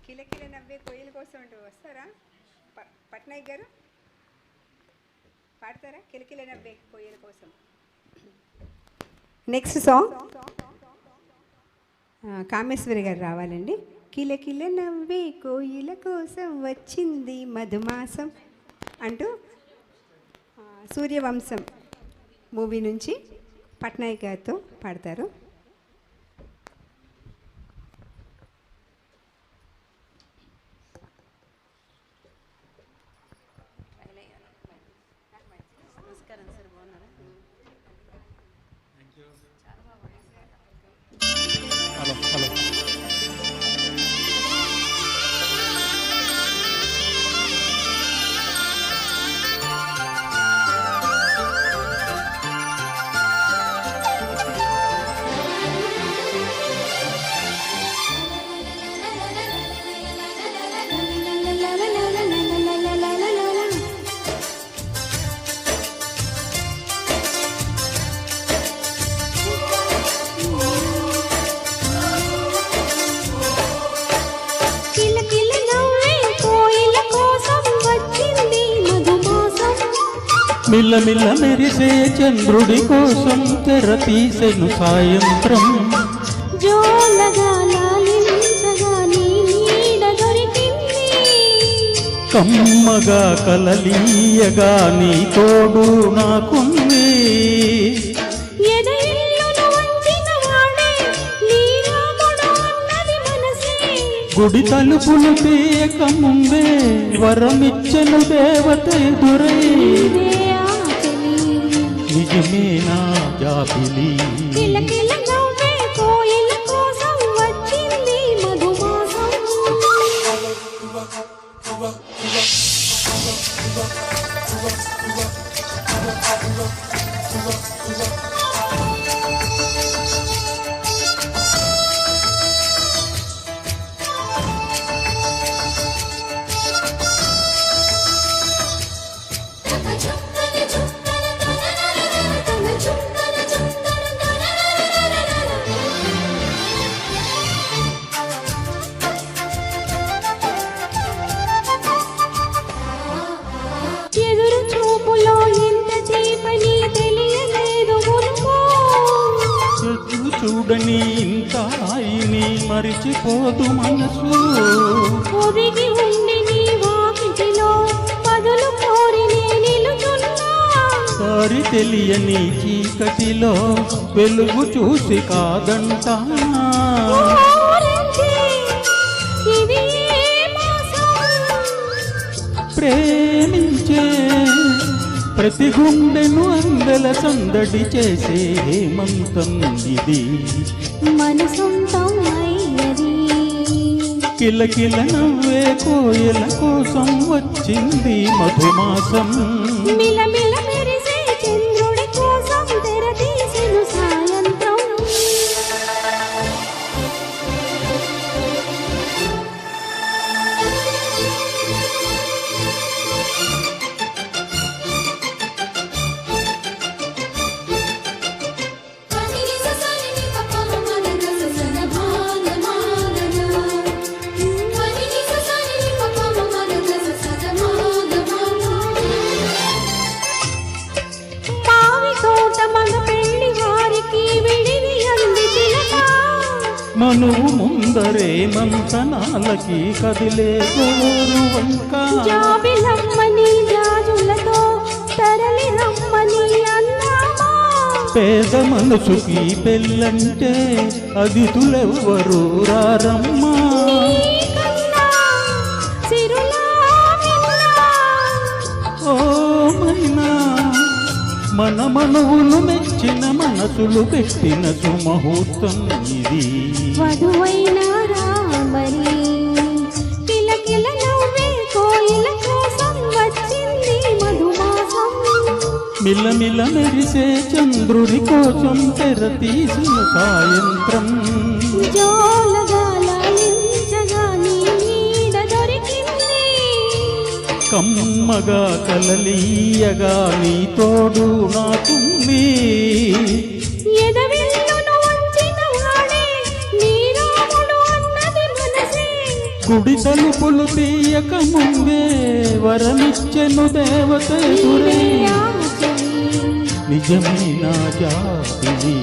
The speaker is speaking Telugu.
కిలకిల నవ్వే కోయిల కోసం అంటూ వస్తారా? పట్నాయక్ గారు పాడతారా? కిలకిల నవ్వే కోయిల కోసం. నెక్స్ట్ సాంగ్ కామేశ్వరి గారు రావాలండి. కిలకిల నవ్వే కోయిల కోసం వచ్చింది మధుమాసం అంటూ సూర్యవంశం మూవీ నుంచి పట్నాయక్ గారితో పాడతారు. మిల్లమిల్ల మెరిసే చంద్రుడి కోసం తెర తీసెను సాయంత్రం. కమ్మగా కలలీయగా నీ తోడు నాకుంది. గుడి తలుపులు తీయక ముందే వరమిచ్చను దేవత ఎదురై నిజమేనా జాబిలి. చూడని ఇంత హాయిని మరిచిపోదు మనసు. సారి తెలియని చీకటిలో వెలుగు చూసి కాదంటా. ప్రేమించే ప్రతి గుండెను అందెల సందడి చేసే హేమంతం ఇది కిలకిల నవ్వే కోయిల కోసం వచ్చింది మధుమాసం. మనువు ముందరే మంతనాలకి కదిలే గోరు వంక. పేద మనసుకి పెళ్ళంటే అతిథులెవ్వరు రారమ్మా. ఓ మైనా మన మనువులు మెచ్చిన మనసులు పెట్టిన సుముహూర్తం ఇది. మిల్లమిల్ల మెరిసే చంద్రుడి కోసం తెర తీసిన సాయంత్రం. కమ్మగా కలలీయగా నీ తోడు నాకుంది. గుడి తలుపులు తీయక ముందే వరమిచ్చెను దేవత ఎదురే నిజమే నా జాతిని